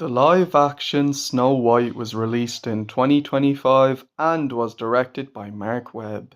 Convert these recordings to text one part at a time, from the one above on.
The live-action Snow White was released in 2025 and was directed by Mark Webb.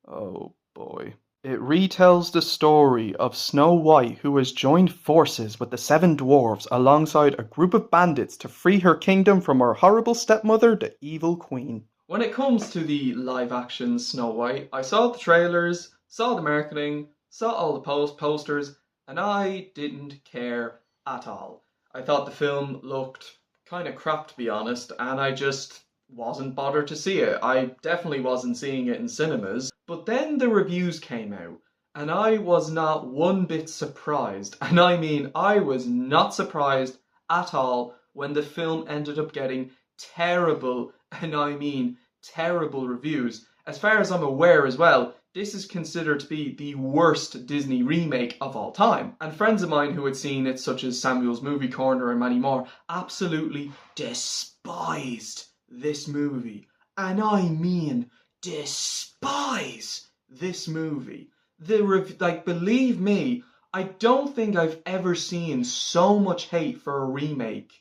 Oh boy. It retells the story of Snow White, who has joined forces with the seven dwarves alongside a group of bandits to free her kingdom from her horrible stepmother, the evil queen. When it comes to the live-action Snow White, I saw the trailers, saw the marketing, saw all the posters, and I didn't care at all. I thought the film looked kind of crap, to be honest, and I just wasn't bothered to see it. I definitely wasn't seeing it in cinemas. But then the reviews came out, and I was not one bit surprised. And I mean, I was not surprised at all when the film ended up getting terrible, and I mean terrible reviews. As far as I'm aware as well, this is considered to be the worst Disney remake of all time. And friends of mine who had seen it, such as Samuel's Movie Corner and many more, absolutely despised this movie. And I mean despise this movie. Believe me, I don't think I've ever seen so much hate for a remake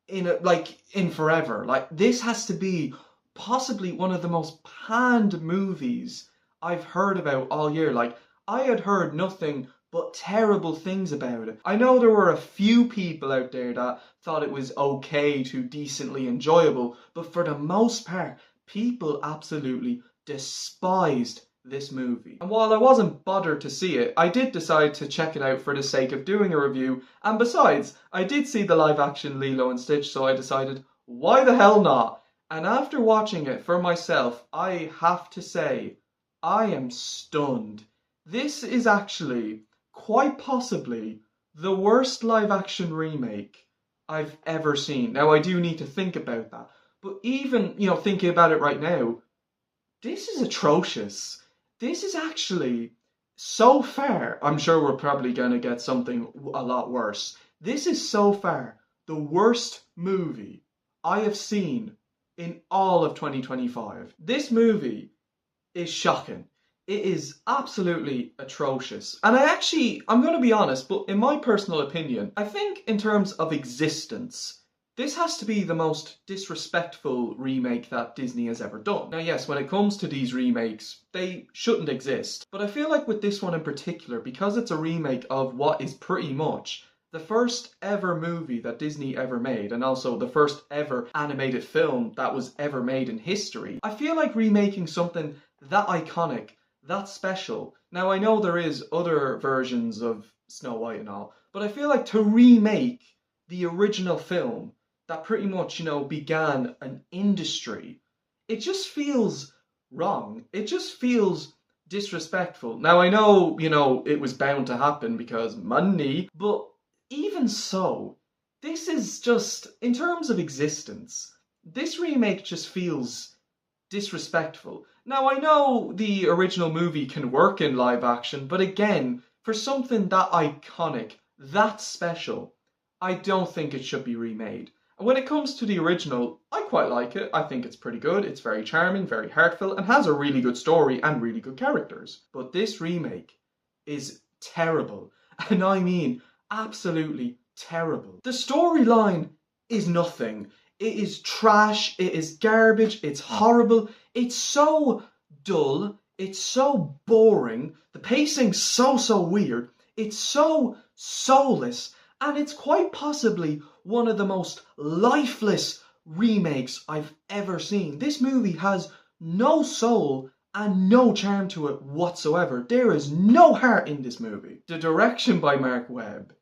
in forever. Like, this has to be possibly one of the most panned movies I've heard about all year. Like, I had heard nothing but terrible things about it. I know there were a few people out there that thought it was okay to decently enjoyable, but for the most part, people absolutely despised this movie. And while I wasn't bothered to see it, I did decide to check it out for the sake of doing a review, and besides, I did see the live action Lilo and Stitch, so I decided, why the hell not? And after watching it for myself, I have to say, I am stunned. This is actually, quite possibly, the worst live action remake I've ever seen. Now, I do need to think about that, but even, thinking about it right now, this is atrocious. This is actually, so far, I'm sure we're probably going to get something a lot worse. This is so far the worst movie I have seen in all of 2025. This movie is shocking. It is absolutely atrocious. And I'm going to be honest, but in my personal opinion, I think in terms of existence, this has to be the most disrespectful remake that Disney has ever done. Now yes, when it comes to these remakes, they shouldn't exist. But I feel like with this one in particular, because it's a remake of what is pretty much the first ever movie that Disney ever made, and also the first ever animated film that was ever made in history, I feel like remaking something that iconic, that special. Now I know there is other versions of Snow White and all, but I feel like to remake the original film that pretty much, began an industry, it just feels wrong. It just feels disrespectful. Now I know, it was bound to happen because money, but even so, this is just, in terms of existence, this remake just feels disrespectful. Now I know the original movie can work in live action, but again, for something that iconic, that special, I don't think it should be remade. And when it comes to the original, I quite like it. I think it's pretty good. It's very charming, very heartfelt, and has a really good story and really good characters. But this remake is terrible. And I mean, absolutely terrible. The storyline is nothing. It is trash, it is garbage, it's horrible, it's so dull, it's so boring, the pacing's so weird, it's so soulless, and it's quite possibly one of the most lifeless remakes I've ever seen. This movie has no soul and no charm to it whatsoever. There is no heart in this movie. The direction by Mark Webb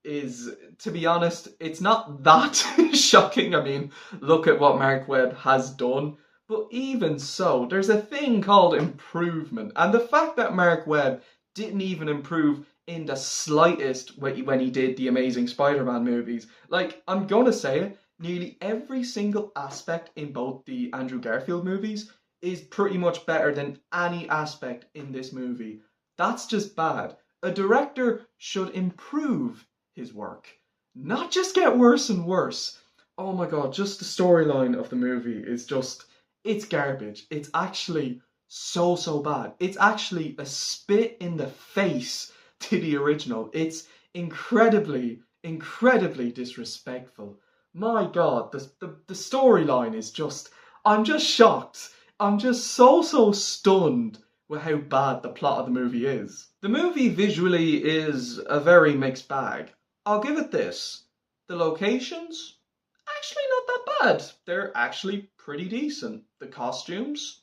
is, to be honest, it's not that shocking. I mean, look at what Mark Webb has done. But even so, there's a thing called improvement. And the fact that Mark Webb didn't even improve in the slightest when he did the Amazing Spider-Man movies. Like, I'm gonna say it, nearly every single aspect in both the Andrew Garfield movies is pretty much better than any aspect in this movie. That's just bad. A director should improve his work, not just get worse and worse. Oh my god, just the storyline of the movie is just, it's garbage. It's actually so bad. It's actually a spit in the face to the original. It's incredibly incredibly disrespectful. My God, the storyline is just, I'm just shocked. I'm just so stunned with how bad the plot of the movie is. The movie visually is a very mixed bag. I'll give it this. The locations, actually not that bad. They're actually pretty decent. The costumes,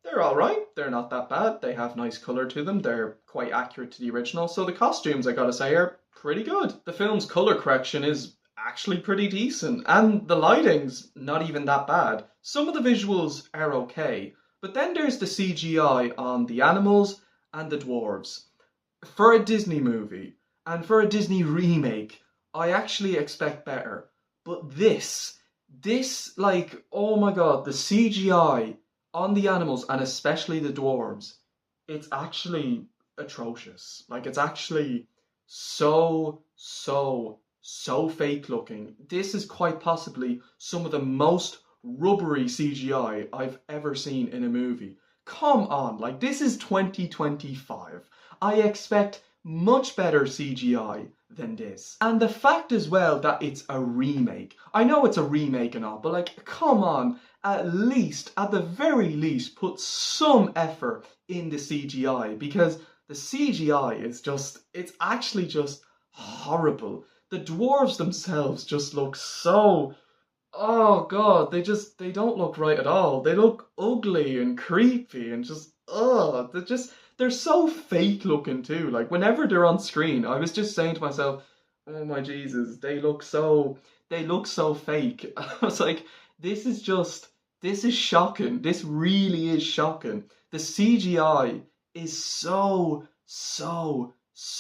they're alright. They're not that bad. They have nice colour to them. They're quite accurate to the original. So the costumes, I gotta say, are pretty good. The film's colour correction is actually pretty decent. And the lighting's not even that bad. Some of the visuals are okay. But then there's the CGI on the animals and the dwarves. For a Disney movie, and for a Disney remake, I actually expect better. But this, like, oh my God, the CGI on the animals and especially the dwarves, it's actually atrocious. Like, it's actually so fake looking. This is quite possibly some of the most rubbery CGI I've ever seen in a movie. Come on, like, this is 2025. I expect much better CGI than this. And the fact as well that it's a remake. I know it's a remake and all, but like, come on, at least, at the very least, put some effort in the CGI, because the CGI is just, it's actually just horrible. The dwarves themselves just look so, oh God, they don't look right at all. They look ugly and creepy and just, they're so fake looking too. Like, whenever they're on screen, I was just saying to myself, oh my Jesus, they look so fake. I was like, this is shocking. This really is shocking. The CGI is so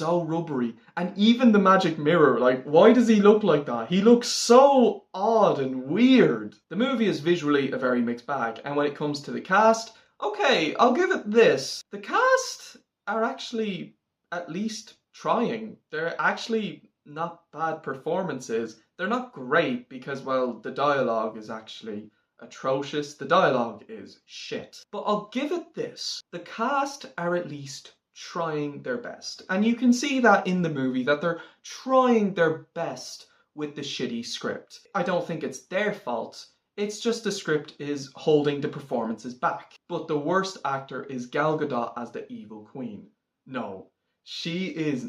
rubbery. And even the magic mirror, like, why does he look like that? He looks so odd and weird. The movie is visually a very mixed bag. And when it comes to the cast, okay, I'll give it this. The cast are actually at least trying. They're actually not bad performances. They're not great because, well, the dialogue is actually atrocious. The dialogue is shit. But I'll give it this. The cast are at least trying their best. And you can see that in the movie, that they're trying their best with the shitty script. I don't think it's their fault. It's just the script is holding the performances back. But the worst actor is Gal Gadot as the evil queen. No. She's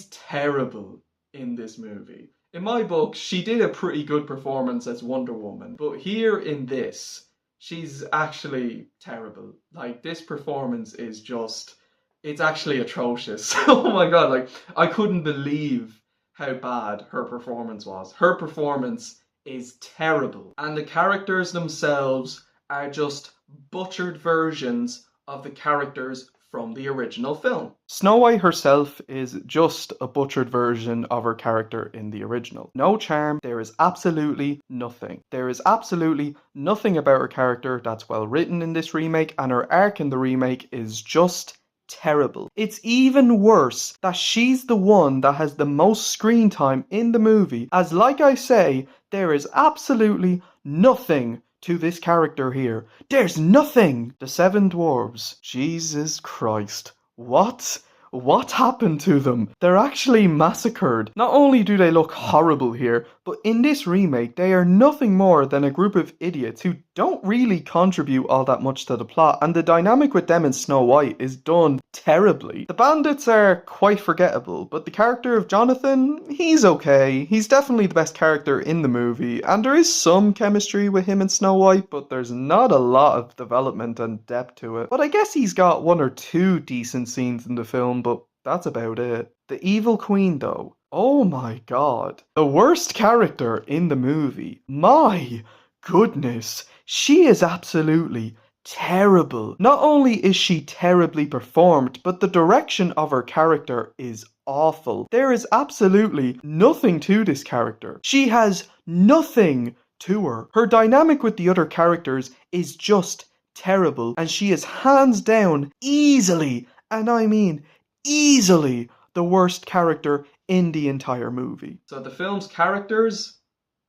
terrible in this movie. In my book, she did a pretty good performance as Wonder Woman. But here in this, she's actually terrible. Like, this performance is just, it's actually atrocious. Oh my God, like, I couldn't believe how bad her performance was. Her performance is terrible. And the characters themselves are just butchered versions of the characters from the original film. Snow White herself is just a butchered version of her character in the original. No charm, there is absolutely nothing. There is absolutely nothing about her character that's well written in this remake, and her arc in the remake is just terrible. It's even worse that she's the one that has the most screen time in the movie, as like I say, there is absolutely nothing to this character here. There's nothing! The Seven Dwarves. Jesus Christ. What? What happened to them? They're actually massacred. Not only do they look horrible here, but in this remake, they are nothing more than a group of idiots who don't really contribute all that much to the plot, and the dynamic with them and Snow White is done terribly. The bandits are quite forgettable, but the character of Jonathan, he's okay. He's definitely the best character in the movie, and there is some chemistry with him and Snow White, but there's not a lot of development and depth to it. But I guess he's got one or two decent scenes in the film, but that's about it. The evil queen, though. Oh my God. The worst character in the movie. My goodness. She is absolutely terrible. Not only is she terribly performed, but the direction of her character is awful. There is absolutely nothing to this character. She has nothing to her. Her dynamic with the other characters is just terrible, and she is hands down easily, and I mean easily, the worst character in the entire movie. So the film's characters,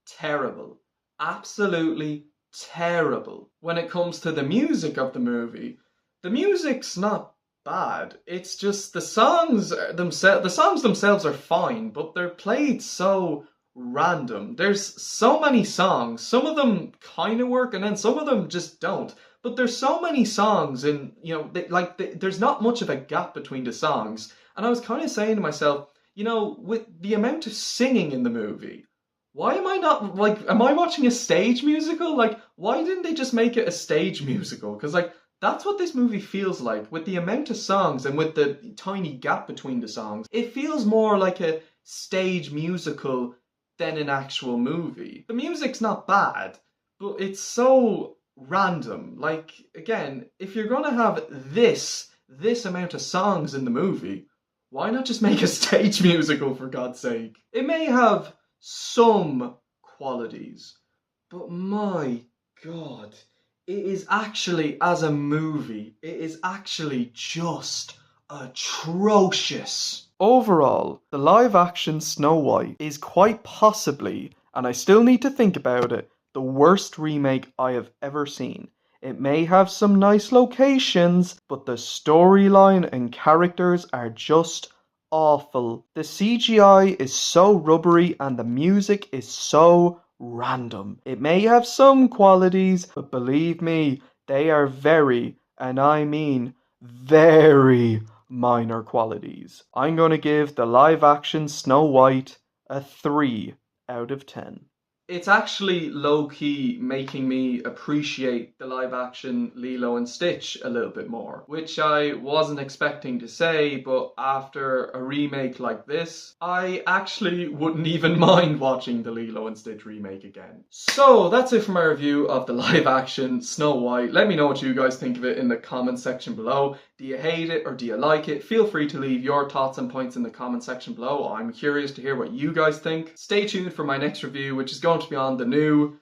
terrible. Absolutely terrible. When it comes to the music of the movie, the music's not bad. It's just the songs themselves are fine, but they're played so random. There's so many songs. Some of them kind of work, and then some of them just don't. But there's so many songs, and there's not much of a gap between the songs. And I was kind of saying to myself, with the amount of singing in the movie, why am I not like, am I watching a stage musical? Like, why didn't they just make it a stage musical? Because, like, that's what this movie feels like with the amount of songs and with the tiny gap between the songs. It feels more like a stage musical than an actual movie. The music's not bad, but it's so random. Like, again, if you're gonna have this amount of songs in the movie, why not just make a stage musical, for God's sake? It may have some qualities, but my God, it is actually, as a movie, it is actually just atrocious. Overall, the live action Snow White is quite possibly, and I still need to think about it, the worst remake I have ever seen. It may have some nice locations, but the storyline and characters are just awful. The CGI is so rubbery and the music is so random. It may have some qualities, but believe me, they are very, and I mean very, minor qualities. I'm going to give the live action Snow White a 3 out of 10. It's actually low-key making me appreciate the live-action Lilo and Stitch a little bit more, which I wasn't expecting to say, but after a remake like this, I actually wouldn't even mind watching the Lilo and Stitch remake again. So that's it for my review of the live-action Snow White. Let me know what you guys think of it in the comment section below. Do you hate it or do you like it? Feel free to leave your thoughts and points in the comment section below. I'm curious to hear what you guys think. Stay tuned for my next review, which is going to be on the new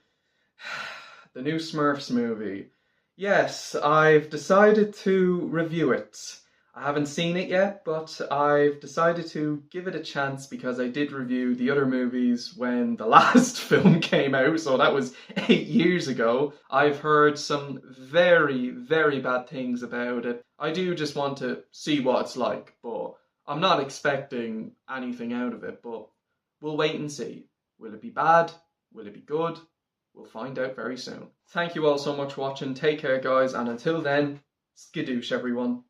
Smurfs movie. Yes, I've decided to review it. I haven't seen it yet, but I've decided to give it a chance because I did review the other movies when the last film came out, so that was 8 years ago. I've heard some very, very bad things about it. I do just want to see what it's like, but I'm not expecting anything out of it, but we'll wait and see. Will it be bad? Will it be good? We'll find out very soon. Thank you all so much for watching. Take care, guys, and until then, skadoosh, everyone.